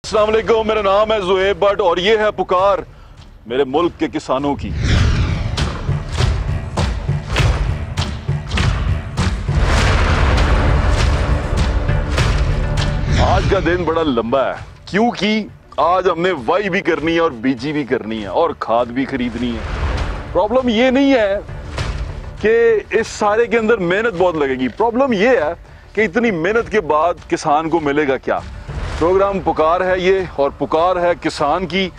अस्सलाम वालेकुम, मेरा नाम है ज़ुहैब भट्ट और ये है पुकार मेरे मुल्क के किसानों की। आज का दिन बड़ा लंबा है क्योंकि आज हमने वाई भी करनी है और बीजी भी करनी है और खाद भी खरीदनी है। प्रॉब्लम ये नहीं है कि इस सारे के अंदर मेहनत बहुत लगेगी, प्रॉब्लम ये है कि इतनी मेहनत के बाद किसान को मिलेगा क्या। प्रोग्राम पुकार है ये और पुकार है किसान की,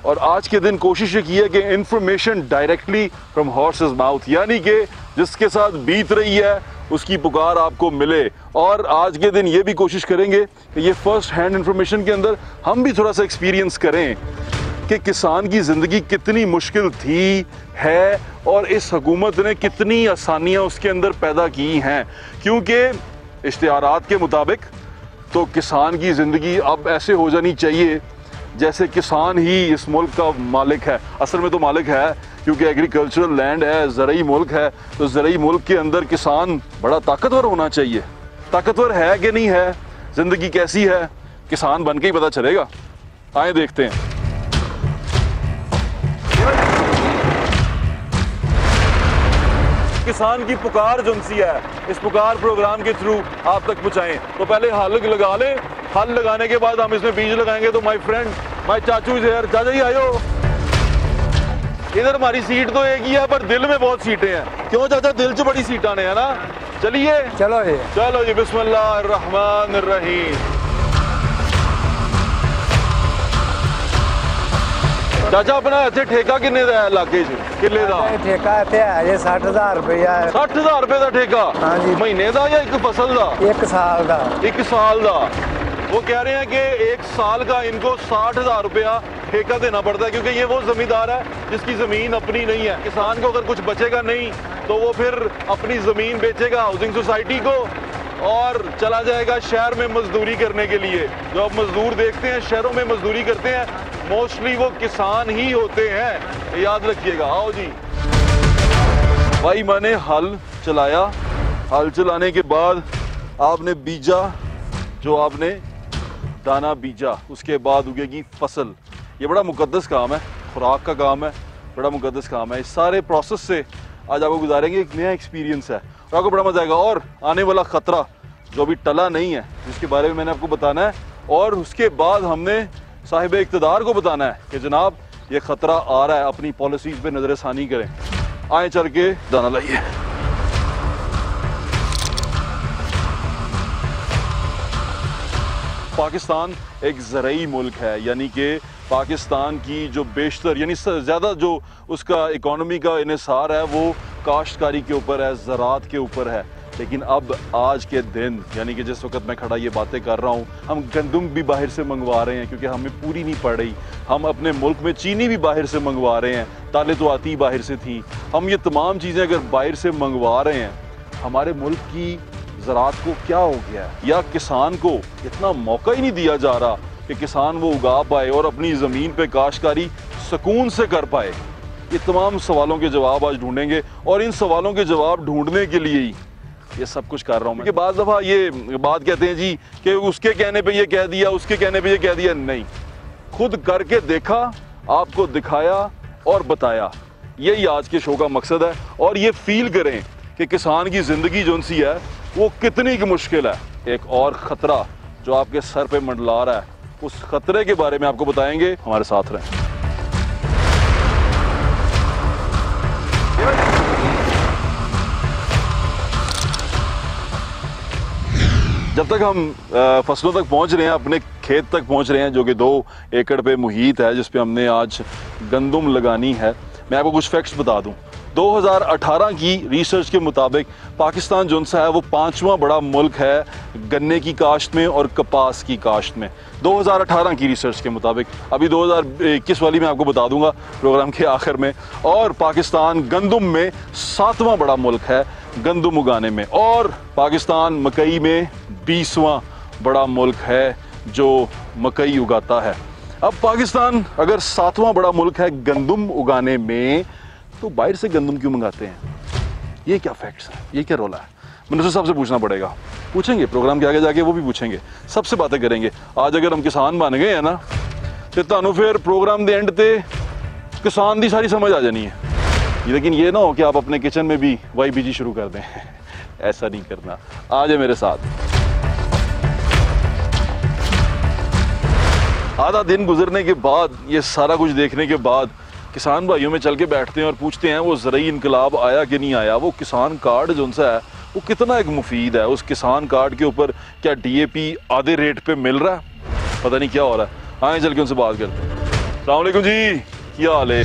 और आज के दिन कोशिश ये की है कि information directly from horses mouth, यानी कि जिसके साथ बीत रही है उसकी पुकार आपको मिले। और आज के दिन ये भी कोशिश करेंगे कि ये फर्स्ट हैंड इंफॉर्मेशन के अंदर हम भी थोड़ा सा एक्सपीरियंस करें कि किसान की ज़िंदगी कितनी मुश्किल थी है और इस हुकूमत ने कितनी आसानियाँ उसके अंदर पैदा की हैं। क्योंकि इश्तिहारात के मुताबिक तो किसान की ज़िंदगी अब ऐसे हो जानी चाहिए जैसे किसान ही इस मुल्क का मालिक है। असल में तो मालिक है क्योंकि एग्रीकल्चरल लैंड है, ज़रई मुल्क है, तो ज़रई मुल्क के अंदर किसान बड़ा ताकतवर होना चाहिए। ताकतवर है कि नहीं है, ज़िंदगी कैसी है, किसान बन के ही पता चलेगा। आए देखते हैं। किसान की पुकार जो सी है, इस पुकार प्रोग्राम के थ्रू आप तक पहुंचाएं। तो पहले हल लगा लें, हल लगाने के बाद हम इसमें बीज लगाएंगे। तो माय फ्रेंड, माय चाचू इज हियर। चाचा जी आयो। इधर हमारी सीट तो एक ही है पर दिल में बहुत सीटें हैं। क्यों चाचा, दिल से बड़ी सीटें है ना। चलिए चलो जी, बिस्मिल्लाहिर्रहमानिर्रहीम। चाचा अपना इतने ठेका किन्ने दा है इलाके च, किले दा ठेका इत्थे है जे 60,000 रुपया है। 60,000 रुपए का ठेका? हाँ जी। महीने का या एक फसल का? एक साल का। एक साल का। वो कह रहे हैं कि एक साल का इनको 60,000 रुपया ठेका देना पड़ता है क्योंकि ये वो जमींदार है जिसकी जमीन अपनी नहीं है। किसान को अगर कुछ बचेगा नहीं तो वो फिर अपनी जमीन बेचेगा हाउसिंग सोसाइटी को और चला जाएगा शहर में मजदूरी करने के लिए। जो आप मजदूर देखते हैं शहरों में मजदूरी करते हैं, मोस्टली वो किसान ही होते हैं, याद रखिएगा। आओ जी। भाई मैंने हल चलाया, हल चलाने के बाद आपने बीजा, जो आपने दाना बीजा उसके बाद उगेगी फसल। ये बड़ा मुकद्दस काम है, खुराक का काम है, बड़ा मुकद्दस काम है। इस सारे प्रोसेस से आज आपको गुजारेंगे, एक नया एक्सपीरियंस है और आपको बड़ा मजा आएगा। और आने वाला खतरा जो अभी टला नहीं है जिसके बारे में मैंने आपको बताना है, और उसके बाद हमने साहिब इक़्तिदार को बताना है कि जनाब ये खतरा आ रहा है, अपनी पॉलिसीज पे नजरसानी करें। आए चल के दाना लाइए। पाकिस्तान एक ज़रई मुल्क है, यानी कि पाकिस्तान की जो बेशतर यानी ज़्यादा जो उसका इकोनॉमी का इन्हिसार है वो काश्तकारी के ऊपर है, ज़राअत के ऊपर है। लेकिन अब आज के दिन यानी कि जिस वक्त मैं खड़ा ये बातें कर रहा हूँ, हम गंदम भी बाहर से मंगवा रहे हैं क्योंकि हमें पूरी नहीं पड़ रही। हम अपने मुल्क में चीनी भी बाहर से मंगवा रहे हैं, दालें तो आती बाहर से थी। हम ये तमाम चीज़ें अगर बाहर से मंगवा रहे हैं, हमारे मुल्क की ज़राअत को क्या हो गया है? या किसान को इतना मौका ही नहीं दिया जा रहा कि किसान वो उगा पाए और अपनी ज़मीन पे काश्तकारी सुकून से कर पाए? ये तमाम सवालों के जवाब आज ढूंढेंगे और इन सवालों के जवाब ढूंढने के लिए ही ये सब कुछ कर रहा हूँ। क्योंकि बाद दफ़ा ये बात कहते हैं जी कि उसके कहने पे ये कह दिया, उसके कहने पे ये कह दिया। नहीं, खुद करके देखा, आपको दिखाया और बताया। यही आज के शो का मकसद है। और ये फील करें कि किसान की ज़िंदगी जो सी है वो कितनी की मुश्किल है। एक और ख़तरा जो आपके सर पे मंडला रहा है, उस खतरे के बारे में आपको बताएंगे। हमारे साथ रहें। जब तक हम फसलों तक पहुंच रहे हैं, अपने खेत तक पहुंच रहे हैं जो कि 2 एकड़ पे मुहित है जिस पे हमने आज गंदम लगानी है, मैं आपको कुछ फैक्ट्स बता दूं। 2018 की रिसर्च के मुताबिक पाकिस्तान जो सा है वो 5वां बड़ा मुल्क है गन्ने की काश्त में और कपास की काश्त में। 2018 की रिसर्च के मुताबिक, अभी 2021 वाली मैं आपको बता दूंगा प्रोग्राम के आखिर में। और पाकिस्तान गंदम में 7वां बड़ा मुल्क है गंदम उगाने में, और पाकिस्तान मकई में 20वां बड़ा मुल्क है जो मकई उगाता है। अब पाकिस्तान अगर 7वां बड़ा मुल्क है गंदम उगाने में, तो बाहर से गंदम क्यों मंगाते हैं? ये क्या फैक्ट्स है, ये क्या रोला है? मिनिस्टर साहब से पूछना पड़ेगा। पूछेंगे प्रोग्राम के आगे जाके, वो भी पूछेंगे, सबसे बातें करेंगे। आज अगर हम किसान बन गए हैं ना तो ਤੁਹਾਨੂੰ फिर प्रोग्राम के एंड ते किसान की सारी समझ आ जानी है। लेकिन ये ना हो कि आप अपने किचन में भी YBG शुरू कर दें ऐसा नहीं करना। आ जाए मेरे साथ। आधा दिन गुजरने के बाद, ये सारा कुछ देखने के बाद, किसान भाइयों में चल के बैठते हैं और पूछते हैं वो ज़रूरी इनकलाब आया कि नहीं आया, वो किसान कार्ड जो सा है वो कितना एक मुफीद है, उस किसान कार्ड के ऊपर क्या DAP आधे रेट पे मिल रहा है, पता नहीं क्या हो रहा है। आए चल के उनसे बात करते हैं। अस्सलाम वालेकुम जी, क्या हाल है?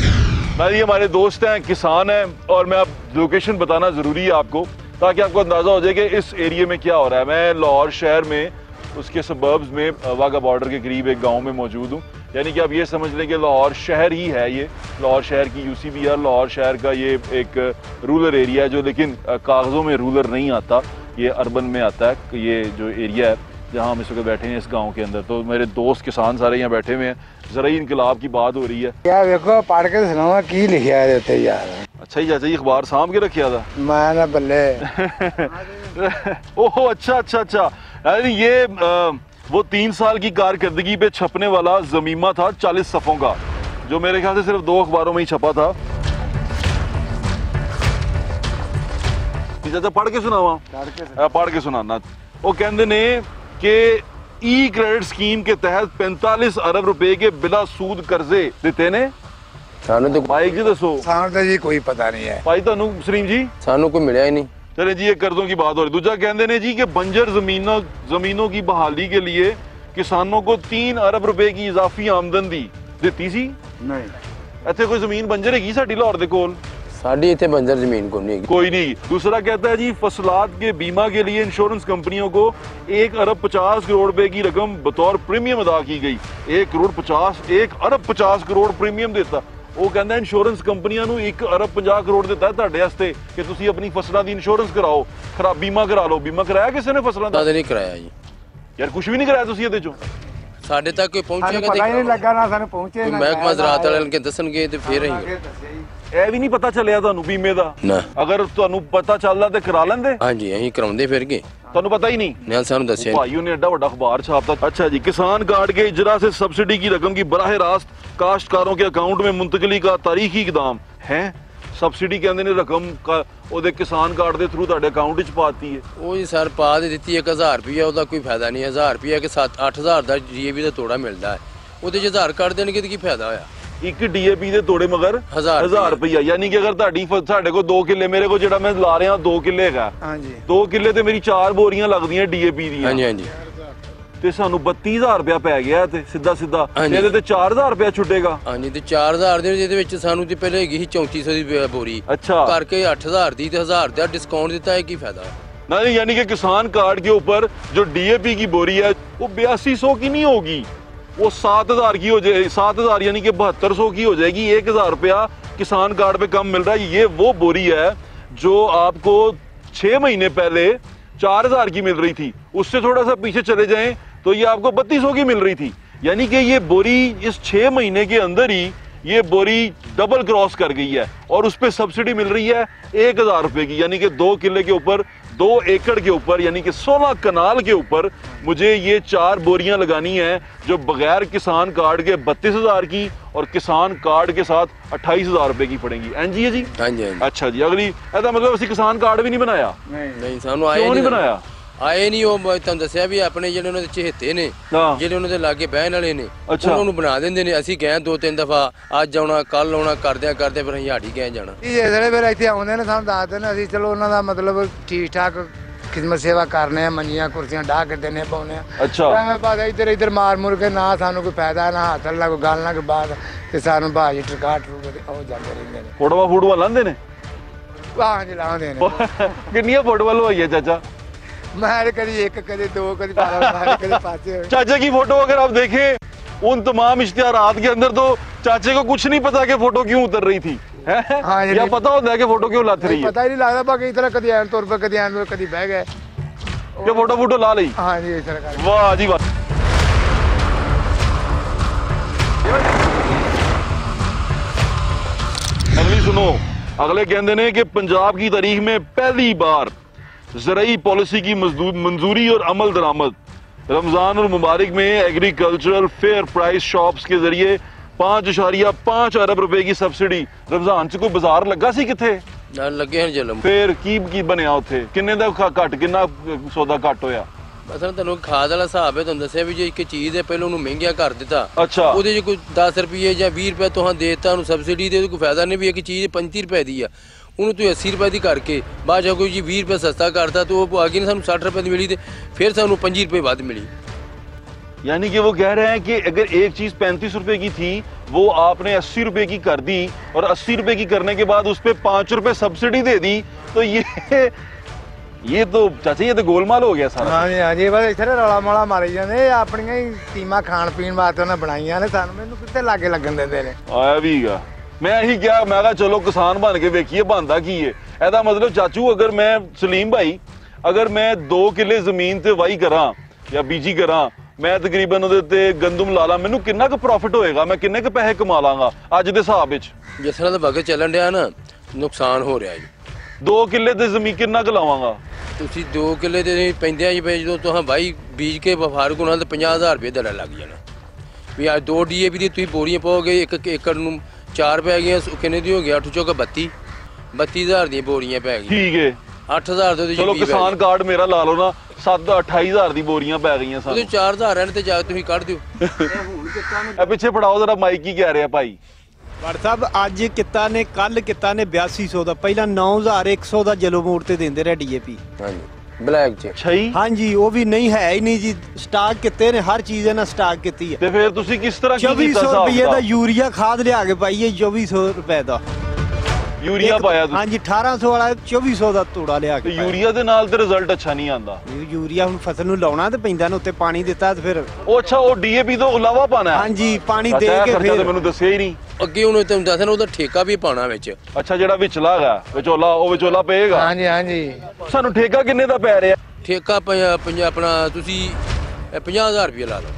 मैं ये हमारे दोस्त हैं, किसान हैं, और मैं अब लोकेशन बताना ज़रूरी है आपको, ताकि आपको अंदाज़ा हो जाए कि इस एरिए में क्या हो रहा है। मैं लाहौर शहर में, उसके सबर्ब्स में, वाघा बॉर्डर के करीब एक गांव में मौजूद हूँ। यानी कि आप ये समझ लें कि लाहौर शहर ही है ये, लाहौर शहर की UCBR, लाहौर शहर का ये एक रूरल एरिया है जो, लेकिन कागज़ों में रूरल नहीं आता, ये अर्बन में आता है। ये जो एरिया है जहाँ हम इस वक्त बैठे हैं इस गांव के अंदर, तो मेरे दोस्त किसान सारे यहाँ बैठे हुए हैं। ज़रूरी इनकलाब की बात हो रही है। क्या देखो पढ़ के सुनावा की लिखा है उत्ते यार। अच्छा ही चाचा, ये अखबार सामभ के रखा था? मैं ना बल्ले ओहो, अच्छा। यानी ये वो 3 साल की कारकर्दगी पे छपने वाला ज़मीमा था 40 सफ़ों का, जो मेरे ख्याल से सिर्फ 2 अखबारों में ही छपा था। चाचा पढ़ के सुनावा? पढ़ के सुनाना। वो कहते ने कि ई क्रेडिट स्कीम के तहत 45 अरब रुपए के बिला सूद कर्जे दिते ने। सानू तो भाई जी दसो। सानू तो जी कोई पता नहीं है भाई तानू सलीम जी? सानू कोई मिला ही नहीं। चले जी, ये कर्जों की बात हो रही। दूसरा कहते ने जी कि बंजर जमीनों की बहाली के लिए किसानों को 3 अरब रुपए की इजाफी आमदन दी सी। नहीं इत्थे कोई जमीन बंजर हैगी साडी लाहौर दे कोल? साडी इत्थे बंजर जमीन कोई नहीं। दूसरा कहता है जी फसलात के बीमा के लिए इंश्योरेंस कंपनियों को 1 अरब 50 करोड़ रुपए की रकम बतौर प्रीमियम अदा की गई। 1 अरब 50 करोड़ प्रीमियम देता। वो कहता है इंश्योरेंस कंपनियां 1 अरब 50 करोड़ देता है ਤੁਹਾਡੇ ਵਾਸਤੇ कि ਤੁਸੀਂ अपनी फसलों की इंश्योरेंस कराओ, खराब बीमा करा लो। बीमा कराया किसी ने फसलों का? नहीं कराया जी यार, कुछ भी नहीं कराया ਤੁਸੀਂ ਇਹਦੇ ਚੋਂ? ਸਾਡੇ ਤੱਕ ਕੋਈ ਪਹੁੰਚੇਗਾ पता ही नहीं लगा ना सानू पहुंचे ना ਮਹਿਕਮਾ ਜ਼ਰਾਤ ਵਾਲਿਆਂ ਨੂੰ ਦੱਸਣਗੇ ਤੇ ਫੇਰ ਅਸੀਂ ਇਹ ਵੀ ਨਹੀਂ ਪਤਾ ਚੱਲਿਆ ਤੁਹਾਨੂੰ ਬੀਮੇ ਦਾ? ਨਾ। ਅਗਰ ਤੁਹਾਨੂੰ ਪਤਾ ਚੱਲਦਾ ਤੇ ਕਰਾ ਲੈਂਦੇ? ਹਾਂਜੀ ਅਸੀਂ ਕਰਾਉਂਦੇ ਫਿਰ ਕੇ ਤੁਹਾਨੂੰ पता ही नहीं? ना ਸਾਨੂੰ ਦੱਸਿਆ भाइयों ने एडा बड़ा अखबार छापता। अच्छा जी, किसान कार्ड के इजरा से सब्सिडी की रकम की बराह रास्त काश्तकारों के अकाउंट में मुंतकली का तारीखी इकदाम है। सब्सिडी कहते ने रकम का ਉਹਦੇ किसान कार्ड ਦੇ ਥਰੂ ਤੁਹਾਡੇ ਅਕਾਊਂਟ ਵਿੱਚ ਪਾਤੀ ਹੈ। ਉਹ ਜੀ ਸਰ ਪਾ ਦੇ ਦਿੱਤੀ 1000 ਰੁਪਏ, ਉਹਦਾ ਕੋਈ ਫਾਇਦਾ ਨਹੀਂ। 1000 ਰੁਪਏ ਕਿ 7-8000 ਦਾ DAP ਦਾ ਤੋੜਾ ਮਿਲਦਾ ਹੈ, ਉਹਦੇ 'ਚ 1000 ਕੱਢ ਦੇਣਗੇ ਤੇ ਕੀ ਫਾਇਦਾ ਹੋਇਆ? ਇੱਕ DAP ਦੇ ਤੋੜੇ ਮਗਰ 1000 ਰੁਪਇਆ। ਯਾਨੀ ਕਿ ਅਗਰ ਤੁਹਾਡੀ ਸਾਡੇ ਕੋਲ 2 ਕਿੱਲੇ, ਮੇਰੇ ਕੋਲ ਜਿਹੜਾ ਮੈਂ ਲਾ ਰਿਹਾ 2 ਕਿੱਲੇ ਹੈਗਾ, ਹਾਂਜੀ 2 ਕਿੱਲੇ ਤੇ ਮੇਰੀ 4 ਬੋਰੀਆਂ ਲੱਗਦੀਆਂ DAP ਦੀਆਂ। ਹਾਂਜੀ ਤੇ ਸਾਨੂੰ 32000 ਰੁਪਇਆ ਪੈ ਗਿਆ ਤੇ ਸਿੱਧਾ ਇਹਦੇ ਤੇ 4000 ਰੁਪਇਆ ਛੁੱਟੇਗਾ। ਹਾਂਜੀ ਤੇ 4000 ਦੇ ਜਿਹਦੇ ਵਿੱਚ ਸਾਨੂੰ ਤੇ ਪਹਿਲੇ ਹੈਗੀ ਸੀ 3400 ਦੀ ਬੋਰੀ, अच्छा ਕਰਕੇ 8000 ਦੀ ਤੇ 1000 ਦਾ ਡਿਸਕਾਊਂਟ ਦਿੱਤਾ ਹੈ, ਕੀ ਫਾਇਦਾ? नहीं, यानी कि किसान कार्ड के ऊपर जो DAP की बोरी है वो 8200 की नहीं होगी, वो 7000 की हो जाएगी। 7000 यानी कि 7200 की हो जाएगी। 1000 रुपया किसान कार्ड पे कम मिल रहा है। ये वो बोरी है जो आपको 6 महीने पहले 4000 की मिल रही थी। उससे थोड़ा सा पीछे चले जाएं तो ये आपको 3200 की मिल रही थी। यानी कि ये बोरी इस 6 महीने के अंदर ही ये बोरी डबल क्रॉस कर गई है और उस पर सब्सिडी मिल रही है 1000 रुपए की। यानी कि 2 किले के ऊपर, 2 एकड़ के ऊपर, यानी कि 16 कनाल के ऊपर मुझे ये 4 बोरियां लगानी है जो बगैर किसान कार्ड के 32000 की और किसान कार्ड के साथ 28000 रुपए की पड़ेंगी। एनजी है जी? हाँ जी। अच्छा जी, अगली ऐसा मतलब असं किसान कार्ड भी नहीं बनाया? नहीं सानू आए नहीं बनाया। ਆਏ ਨਹੀਂ। ਉਹ ਤੁਹਾਨੂੰ ਦੱਸਿਆ ਵੀ ਆਪਣੇ ਜਿਹੜੇ ਉਹਨਾਂ ਦੇ ਚਹੇਤੇ ਨੇ, ਜਿਹੜੇ ਉਹਨਾਂ ਦੇ ਲਾਗੇ ਬਹਿਣ ਵਾਲੇ ਨੇ, ਉਹਨਾਂ ਨੂੰ ਬਣਾ ਦਿੰਦੇ ਨੇ। ਅਸੀਂ ਗਏ 2-3 ਦਫਾ, ਅੱਜ ਆਉਣਾ ਕੱਲ ਆਉਣਾ, ਕਰਦੇ ਫਿਰ ਅਸੀਂ ਹਾੜੀ ਗਏ ਜਾਣਾ। ਇਹ ਜਿਹੜੇ ਫਿਰ ਇੱਥੇ ਆਉਂਦੇ ਨੇ ਸਾਨੂੰ ਦੱਸਦੇ ਨੇ, ਅਸੀਂ ਚਲੋ ਉਹਨਾਂ ਦਾ ਮਤਲਬ ਠੀਕ ਠਾਕ ਖਿਦਮਤ ਸੇਵਾ ਕਰਨੇ ਆ, ਮੰਜੀਆਂ ਕੁਰਸੀਆਂ ਢਾਹ ਕੇ ਦਿੰਨੇ ਪਾਉਨੇ ਆ। ਅੱਛਾ ਐਵੇਂ ਬਾਅਦ ਇੱਧਰ ਮਾਰ ਮੁਰ ਕੇ ਨਾ ਸਾਨੂੰ ਕੋਈ ਫਾਇਦਾ, ਨਾ ਹੱਥ ਨਾ ਕੋਈ ਗੱਲ, ਨਾ ਕੋਈ ਬਾਤ, ਤੇ ਸਾਨੂੰ ਬਾਜੀ ਟਰਕਾ ਟਰੂਕ ਉਹ ਜਾਂਦੇ ਰਹਿੰਦੇ ਨੇ। ਫੋਟੋਆਂ ਲਾਉਂਦੇ ਨੇ? ਹਾਂਜੀ ਲਾਉਂਦੇ ਨੇ। ਕਿੰਨੀਆਂ ਫੋਟੋਆਂ ਲਵਾਈਆਂ ਚਾਚਾ? मैं कभी 1, कभी 2, कभी 5। चाचा की फोटो अगर आप देखें उन तमाम इश्तिहारात के अंदर तो चाचे को कुछ नहीं पता कि फोटो क्यों उतर रही थी, है? हाँ, या पता होता है कि फोटो क्यों लथ रही है? पता ही नहीं लगता। बाकी इस तरह कभी आन तौर पर, कभी आन कभी बह गए, क्या फोटो ला ली? हाँ जी, इस तरह। वाह जी वाह। अगली सुनो, अगले कहते ने कि पंजाब की तारीख में पहली बार ज़राई पॉलिसी की मंजूरी और अमल दरामद। रमज़ान और मुबारक में एग्रीकल्चरल फेयर प्राइस शॉप्स के जरिए 5.5 अरब रुपए की सब्सिडी। रमज़ान च कोई बाजार लगा सी किथे लगे हैं जलम फिर की बनया उत्थे किन्ने दा घट किन्ना सौदा घट होया? ਮਸਲ ਤੁਹਾਨੂੰ ਖਾਦ ਵਾਲਾ ਹਿਸਾਬ ਹੈ ਤੁਹਾਨੂੰ ਦੱਸਿਆ ਵੀ ਜੇ ਇੱਕ ਚੀਜ਼ ਹੈ ਪਹਿਲਾਂ ਉਹਨੂੰ ਮਹਿੰਗਾ ਕਰ ਦਿੱਤਾ ਅੱਛਾ ਉਹਦੇ 'ਚ ਕੋਈ 10 ਰੁਪਏ ਜਾਂ 20 ਰੁਪਏ ਤੁਹਾਂ ਦੇਤਾ ਉਹਨੂੰ ਸਬਸਿਡੀ ਦੇ ਕੋਈ ਫਾਇਦਾ ਨਹੀਂ ਵੀ ਇੱਕ ਚੀਜ਼ 35 ਰੁਪਏ ਦੀ ਆ ਉਹਨੂੰ ਤੁਸੀਂ 80 ਰੁਪਏ ਦੀ ਕਰਕੇ ਬਾਅਦ ਜਾ ਕੋਈ ਜੀ 20 ਰੁਪਏ ਸਸਤਾ ਕਰਤਾ तो वो आगे ने ਸਾਨੂੰ 60 ਰੁਪਏ ਦੀ ਮਿਲੀ ਤੇ ਫਿਰ ਸਾਨੂੰ 25 ਰੁਪਏ ਵੱਧ ਮਿਲੀ। यानी कि वो कह रहे हैं कि अगर एक चीज 35 रुपए की थी वो आपने 80 रुपए की कर दी और 80 रुपए की करने के बाद उस पर 5 रुपए सब्सिडी दे दी तो ये तो चाचा ये तो गोलमाल हो गया सारा। हाँ जी हाँ जी बस इतने रौला मौला मारी जाते अपनियां ही टीमां खाण पीण वास्ते उन्हें बनाईयां ने सानू मैनू कित्थे लागे लगन दिंदे ने आया भी गा मैं यही क्या मैं कहा चलो किसान बन के वेखिए बनता की है ਇਹਦਾ मतलब चाचू अगर मैं सलीम भाई अगर मैं 2 किले ਜ਼ਮੀਨ ਤੇ ਵਾਈ ਕਰਾਂ ਜਾਂ ਬੀਜੀ ਕਰਾਂ मैं तकरीबन ਉਹਦੇ ਤੇ ਗੰਦਮ ਲਾ ਲਾਂ ਮੈਨੂੰ ਕਿੰਨਾ ਕੁ ਪ੍ਰੋਫਿਟ ਹੋਏਗਾ ਮੈਂ ਕਿੰਨੇ ਕੁ ਪੈਸੇ ਕਮਾ ਲਾਂਗਾ ਅੱਜ ਦੇ ਹਿਸਾਬ ਵਿੱਚ? ਜਿਸ ਤਰ੍ਹਾਂ ਦਾ ਵਕਤ ਚੱਲਣ ਡਿਆ ਨਾ ਨੁਕਸਾਨ ਹੋ ਰਿਹਾ ਜੀ। 2 ਕਿੱਲੇ ਤੇ ਜ਼ਮੀਨ ਕਿੰਨਾ ਕੁ ਲਾਵਾਂਗਾ? ਤੁਸੀਂ 2 ਕਿੱਲੇ ਦੇ ਪੈਂਦੇ ਆ ਜੀ ਜਦੋਂ ਤੁਸੀਂ ਵਾਈ ਬੀਜ ਕੇ ਵਫਾਰਕ ਹੋਣਾ ਤੇ 50,000 ਰੁਪਏ ਦਾ ਲੱਗ ਜਾਣਾ ਵੀ ਅੱਜ 2 DAP ਦੀ ਤੁਸੀਂ ਬੋਰੀਆਂ ਪਾਓਗੇ 1 ਏਕੜ ਨੂੰ 4 ਪੈ ਗਈਆਂ ਕਿੰਨੇ ਦੀ ਹੋ ਗਿਆ 8 ਚੌਕ 32,000 ਦੀਆਂ ਬੋਰੀਆਂ ਪੈ ਗਈਆਂ। ਠੀਕ ਹੈ 8,000 ਦੇ ਚਲੋ ਕਿਸਾਨ ਕਾਰਡ ਮੇਰਾ ਲਾ ਲਓ ਨਾ 28,000 ਦੀ ਬੋਰੀਆਂ ਪੈ ਗਈਆਂ ਸਾਨੂੰ। ਉਹਦੇ 4,000 ਰਹਿਣ ਤੇ ਜਾ ਤੁਸੀਂ ਕੱਢ ਦਿਓ। ਇਹ ਪਿੱਛੇ ਫੜਾਓ ਜਰਾ ਮਾਈਕ ਕੀ ਕਹਿ ਰਿਹਾ ਭਾਈ? ਵੜ ਸਾਹਿਬ ਅੱਜ ਕਿੱਤਾ ਨੇ ਕੱਲ ਕਿੱਤਾ ਨੇ 8200 ਦਾ ਪਹਿਲਾਂ 9100 ਦਾ ਜਲੋ ਮੋੜ ਤੇ ਦਿੰਦੇ ਰਹੇ DAP। ਹਾਂਜੀ ਬਲੈਕ ਚ ਛਈ ਹਾਂਜੀ ਉਹ ਵੀ ਨਹੀਂ ਹੈ ਹੀ ਨਹੀਂ ਜੀ ਸਟਾਕ ਕਿਤੇ ਨੇ ਹਰ ਚੀਜ਼ ਇਹਨਾਂ ਸਟਾਕ ਕੀਤੀ ਹੈ। ਤੇ ਫਿਰ ਤੁਸੀਂ ਕਿਸ ਤਰ੍ਹਾਂ ਕੀ ਕੀਤਾ 2400 ਹਿਸਾਬ ਰੁਪਏ ਦਾ ਕਿਤਾਬ? ਯੂਰੀਆ ਖਾਦ ਲਿਆ ਕੇ ਪਾਈਏ 2400 ਰੁਪਏ ਦਾ ਯੂਰੀਆ ਪਾਇਆ ਤੁਸੀਂ? ਹਾਂਜੀ 1800 ਵਾਲਾ 2400 ਦਾ ਤੂੜਾ ਲਿਆ ਤੇ ਕੇ ਪਾਇਆ। ਯੂਰੀਆ ਦੇ ਨਾਲ ਤੇ ਰਿਜ਼ਲਟ ਅੱਛਾ ਨਹੀਂ ਆਂਦਾ। ਯੂਰੀਆ ਹੁਣ ਫਸਲ ਨੂੰ ਲਾਉਣਾ ਤੇ ਪੈਂਦਾ ਨਾ ਉੱਤੇ ਪਾਣੀ ਦਿੱਤਾ ਤੇ ਫਿਰ ਉਹ ਅੱਛਾ ਉਹ DAP ਤੋਂ ਇਲਾਵਾ ਪਾਣਾ ਹੈ? ਹਾਂਜੀ ਪਾਣੀ ਅੱਛਾ, ਦੇ ਇਹ ਕੇ ਖਰਚਾ ਤੇ ਫਿਰ ਮੈਨੂੰ ਦੱਸਿਆ ਹੀ ਨਹੀਂ। ਅੱਗੇ ਉਹਨੂੰ ਤੁਹਾਨੂੰ ਦੱਸਣਾ ਉਹਦਾ ਠੇਕਾ ਵੀ ਪਾਉਣਾ ਵਿੱਚ। ਅੱਛਾ ਜਿਹੜਾ ਵਿਚਲਾ ਹੈਗਾ ਵਿਚੋਲਾ ਉਹ ਵਿਚੋਲਾ ਪਏਗਾ? हाँ जी हाँ जी ਸਾਨੂੰ ਠੇਕਾ ਕਿੰਨੇ ਦਾ ਪੈ ਰਿਹਾ? ਠੇਕਾ ਆਪਣਾ ਤੁਸੀਂ 50,000 ਰੁਪਏ ਲਾ ਲਓ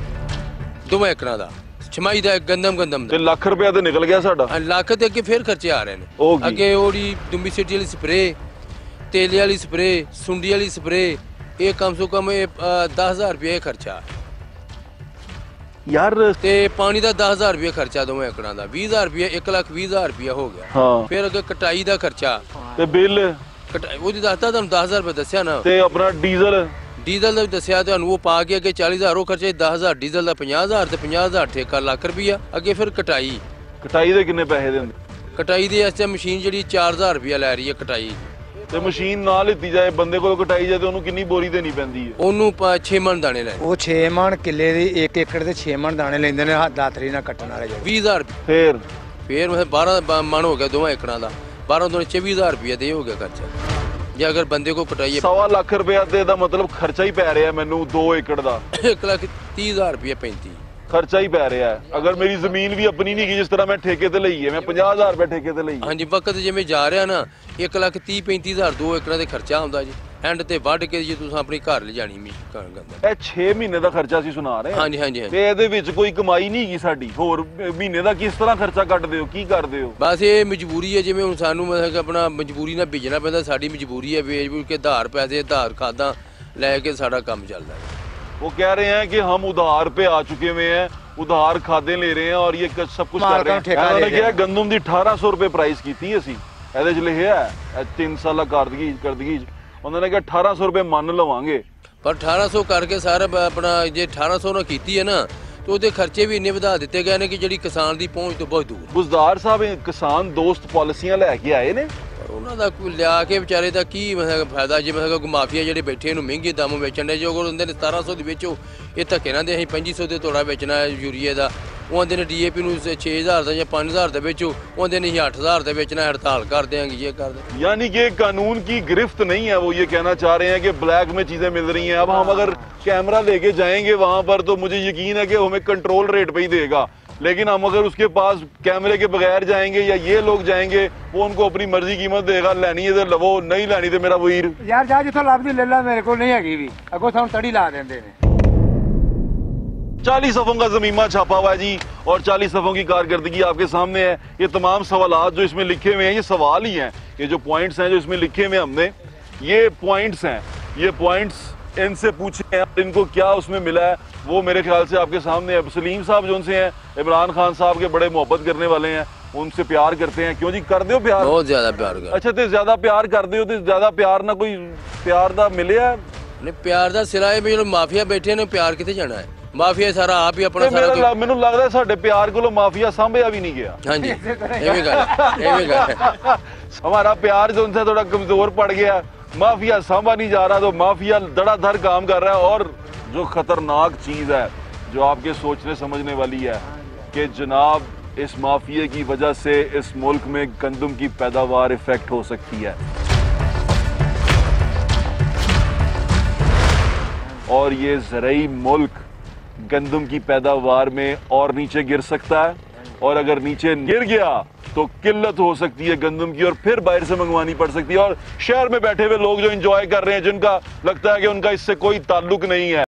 2 ਏਕੜਾਂ ਦਾ ਛਮਾਈ ਦਾ ਗੰਦਮ ਤੇ ਦਾ ਲੱਖ ਰੁਪਇਆ ਤੇ ਨਿਕਲ ਗਿਆ ਸਾਡਾ। ਲੱਖ ਤੇ ਅੱਗੇ ਫੇਰ ਖਰਚੇ ਆ ਰਹੇ ਉਹ ਨੇ ਕੀ? ਅੱਗੇ ਉਹਦੀ ਦੁੰਬੀ ਸਿਟੀ ਵਾਲੀ ਸਪਰੇ ਤੇਲੇ ਵਾਲੀ ਸਪਰੇ ਸੁੰਡੀ ਵਾਲੀ ਸਪਰੇ ਇਹ ਕਮ ਸੋ ਕਮ 10,000 ਰੁਪਏ ਖਰਚਾ ਯਾਰ ਤੇ ਪਾਣੀ ਦਾ 10,000 ਰੁਪਏ ਖਰਚਾ 2 ਏਕੜਾਂ ਦਾ 20,000 ਰੁਪਏ 1,20,000 ਰੁਪਏ ਹੋ ਗਿਆ। ਹਾਂ ਫਿਰ ਅੱਗੇ ਕਟਾਈ ਦਾ ਖਰਚਾ ਤੇ ਬਿੱਲ ਉਹਦੀ ਦੱਸਦਾ ਤੁਹਾਨੂੰ 10,000 ਰੁਪਏ ਦੱਸਿਆ ਨਾ। ਤੇ ਆਪਣਾ ਡੀਜ਼ਲ ਡੀਜ਼ਲ ਦਾ ਵੀ ਦੱਸਿਆ ਤੁਹਾਨੂੰ ਉਹ ਪਾ ਕੇ ਅੱਗੇ 40,000 ਉਹ ਖਰਚੇ 10,000 ਡੀਜ਼ਲ ਦਾ 50,000 ਤੇ 50,000 ਠੇਕਾ ਲੱਖ ਰੁਪਈਆ ਅੱਗੇ ਫਿਰ ਕਟਾਈ ਕਟਾਈ ਦੇ ਕਿੰਨੇ ਪੈਸੇ ਦਿੰਦੇ? ਕਟਾਈ ਦੇ ਵਾਸਤੇ ਮਸ਼ੀਨ ਜਿਹੜੀ 4,000 ਰੁਪਈਆ ਲੈ ਰਹੀ ਹੈ ਕਟਾਈ ਤੇ ਮਸ਼ੀਨ ਨਾਲ ਲਿੱਤੀ ਜਾਏ ਬੰਦੇ ਕੋਲ ਕਟਾਈ ਜਾਏ ਤੇ ਉਹਨੂੰ ਕਿੰਨੀ ਬੋਰੀ ਦੇਣੀ ਪੈਂਦੀ ਹੈ? ਉਹਨੂੰ 6 ਮਣ ਦਾਣੇ ਲੈ ਉਹ 6 ਮਣ ਕਿੱਲੇ ਦੀ 1 ਏਕੜ ਦੇ 6 ਮਣ ਦਾਣੇ ਲੈਂਦੇ ਨੇ ਹੱਥ ਦਾਤਰੀ ਨਾਲ ਕੱਟਣ ਵਾਲੇ ਜਿਹੜੇ 20,000 ਰੁਪਏ ਫਿਰ ਮੈਂ 12 ਮਣ ਹੋ ਗਿਆ 2 ਏਕੜਾਂ ਦਾ 12 ਤੋਂ 24,000 ਰੁਪਏ ਦੇ ਹੋ ਗਿਆ ਖਰਚਾ ਜੇ ਅਗਰ ਬੰਦੇ ਕੋ ਕਟਾਈਏ। 1.25 ਲੱਖ ਰੁਪਇਆ ਤੇ ਦਾ ਮਤਲਬ ਖਰਚਾ ਹੀ ਪੈ ਰਿਹਾ ਮੈਨੂੰ 2 ਏਕੜ ਦਾ 1,30,000 ਰੁਪਏ 35 ਖਰਚਾ ਹੀ ਪੈ ਰਿਹਾ ਹੈ। ਅਗਰ ਮੇਰੀ ਜ਼ਮੀਨ ਵੀ ਆਪਣੀ ਨਹੀਂ ਗਈ ਜਿਸ ਤਰ੍ਹਾਂ ਮੈਂ ਠੇਕੇ ਤੇ ਲਈ ਹੈ ਮੈਂ 50,000 ਰੁਪਏ ਠੇਕੇ ਤੇ ਲਈ ਹੈ। ਹਾਂਜੀ ਵਕਤ ਜਿਵੇਂ ਜਾ ਰਿਹਾ ਨਾ 1,30,35,000 2 ਏਕੜਾਂ ਦੇ ਖਰਚਾ ਆਉਂਦਾ ਜੀ ਐਂਡ ਤੇ ਵੱਢ ਕੇ ਜੇ ਤੁਸੀਂ ਆਪਣੀ ਘਰ ਲਿਜਾਣੀ ਮੀ ਗੰਦਾ ਇਹ 6 ਮਹੀਨੇ ਦਾ ਖਰਚਾ ਅਸੀਂ ਸੁਣਾ ਰਹੇ ਹਾਂ। ਹਾਂਜੀ ਹਾਂਜੀ ਤੇ ਇਹਦੇ ਵਿੱਚ ਕੋਈ ਕਮਾਈ ਨਹੀਂ ਹੈਗੀ ਸਾਡੀ ਹੋਰ ਮਹੀਨੇ ਦਾ ਕਿਸ ਤਰ੍ਹਾਂ ਖਰਚਾ ਕੱਢਦੇ ਹੋ ਕੀ ਕਰਦੇ ਹੋ? ਬਸ ਇਹ ਮਜਬੂਰੀ ਹੈ ਜਿਵੇਂ ਹੁਣ ਸਾਨੂੰ ਮਤਲਬ ਕਿ ਆਪਣਾ ਮਜਬੂਰੀ ਨਾਲ ਭੇਜਣਾ ਪੈਂਦਾ ਸਾਡੀ ਮਜਬੂਰੀ ਹੈ ਵੇਚ ਵੂਚ ਕੇ ਉਧਾਰ ਪੈਸੇ ਉਧਾਰ ਖਾਦਾਂ ਲੈ ਕੇ ਸਾਡਾ ਕੰਮ ਚੱਲਦਾ ਹੈ। वो कह रहे हैं कि हम उधार पे आ चुके हुए हैं उधार खादे ले रहे हैं और ये सब कुछ कर रहे हैं। उन्होंने क्या गंदम की 1800 रुपए प्राइस की थी असी ਇਹਦੇ ਚ ਲਿਖਿਆ ਹੈ 3 ਸਾਲਾ ਕਰਦਗੀ ਉਹਨਾਂ ਨੇ ਕਿਹਾ 1800 ਰੁਪਏ ਮੰਨ ਲਵਾਂਗੇ ਪਰ 1800 ਕਰਕੇ ਸਾਰਾ ਆਪਣਾ ਜੇ 1800 ਨਾਲ ਕੀਤੀ ਹੈ ਨਾ ਤੇ ਉਹਦੇ ਖਰਚੇ ਵੀ ਇੰਨੇ ਵਧਾ ਦਿੱਤੇ ਗਏ ਨੇ ਕਿ ਜਿਹੜੀ ਕਿਸਾਨ ਦੀ ਪਹੁੰਚ ਤੋਂ ਬਹੁਤ ਦੂਰ। ਬੁਜ਼ਦਾਰ ਸਾਹਿਬ ਕਿਸਾਨ ਦੋਸਤ ਪਾਲਿਸੀਆਂ ਲੈ ਕੇ ਆਏ ਨੇ ਪਰ ਉਹਨਾਂ ਦਾ ਕੋਈ ਲਿਆ ਕੇ ਵਿਚਾਰੇ ਦਾ ਕੀ ਮਤਲਬ ਫਾਇਦਾ ਜੇ ਮਤਲਬ ਮਾਫੀਆ ਜਿਹੜੇ ਬੈਠੇ ਇਹਨੂੰ ਮਹਿੰਗੇ ਦਾਮ ਵੇਚਣ ਦੇ ਜੋ ਹੁੰਦੇ ਨੇ 1700 ਦੀ ਵੇਚੋ ਇਹ ਧੱਕੇ ਨਾਲ ਦੇ ਅਸੀਂ 2500 ਦੇ ਤੋੜਾ ਵੇਚਣਾ ਯੂਰੀਏ ਦਾ ਉਹ ਆਂਦੇ ਨੇ DAP ਨੂੰ 6000 ਦਾ ਜਾਂ 5000 ਦੇ ਵੇਚੋ ਉਹ ਆਂਦੇ ਨੇ 8000 ਦੇ ਵੇਚਣਾ हड़ताल कर देंगे ये कर देंगे। यानी कि कानून की गिरफ्त नहीं है वो ये कहना चाह रहे हैं कि ब्लैक में चीजें मिल रही हैं। अब हम अगर कैमरा लेके जाएंगे वहां पर तो मुझे यकीन है कि हमें कंट्रोल रेट पे ही देगा लेकिन हम अगर उसके पास कैमरे के बगैर जाएंगे या ये लोग जाएंगे वो उनको अपनी मर्जी कीमत देगा लैनी है तो लवो नहीं लैनी तो मेरा वीर यार जा जिथों लभदी ले ला मेरे को नहीं हैगी भी अगो सानू तड़ी ला देंदे ने। 40 सफ़ों का ज़मीमा छापा हुआ है जी और 40 सफ़ों की कारकर्दगी आपके सामने है। ये तमाम सवालात जो इसमें लिखे हुए हैं ये सवाल ही हैं, ये जो पॉइंट्स हैं जो इसमें लिखे हुए हैं हमने ये पॉइंट्स हैं, ये पॉइंट्स इनसे पूछे हैं, इनको क्या उसमें मिला है वो मेरे ख्याल से आपके सामने है। सलीम साहब जो उनसे हैं, इमरान खान साहब के बड़े मोहब्बत करने वाले हैं, उनसे प्यार करते हैं, क्यों जी कर दो प्यार? बहुत ज्यादा प्यार कर। अच्छा तो ज्यादा प्यार कर दो तो ज्यादा प्यार ना कोई प्यार दा मिले है? नहीं प्यार ਦਾ ਸਿਰਾ ਹੈ ਵੀ ਜਦੋਂ ਮਾਫੀਆ ਬੈਠੇ ਨੇ ਪਿਆਰ ਕਿੱਥੇ ਜਾਣਾ ਹੈ? ਮਾਫੀਆ ਸਾਰਾ ਆਪ ਹੀ ਆਪਣਾ ਸਾਰਾ ਮੈਨੂੰ ਲੱਗਦਾ ਸਾਡੇ ਪਿਆਰ ਕੋਲੋਂ ਮਾਫੀਆ ਸਾਂਭਿਆ ਵੀ नहीं गया। ਹਾਂਜੀ ਐਵੇਂ ਗੱਲ ਹੈ। हमारा प्यार जो उनसे थोड़ा कमजोर पड़ गया, माफिया सांभा नहीं जा रहा, तो माफिया धड़ाधड़ काम कर रहा है। और जो खतरनाक चीज है जो आपके सोचने समझने वाली है कि जनाब इस माफिया की वजह से इस मुल्क में गंदम की पैदावार इफेक्ट हो सकती है और ये ज़रई मुल्क गंदम की पैदावार में और नीचे गिर सकता है, और अगर नीचे गिर गया तो किल्लत हो सकती है गंदम की और फिर बाहर से मंगवानी पड़ सकती है। और शहर में बैठे हुए लोग जो एंजॉय कर रहे हैं, जिनका लगता है कि उनका इससे कोई ताल्लुक नहीं है,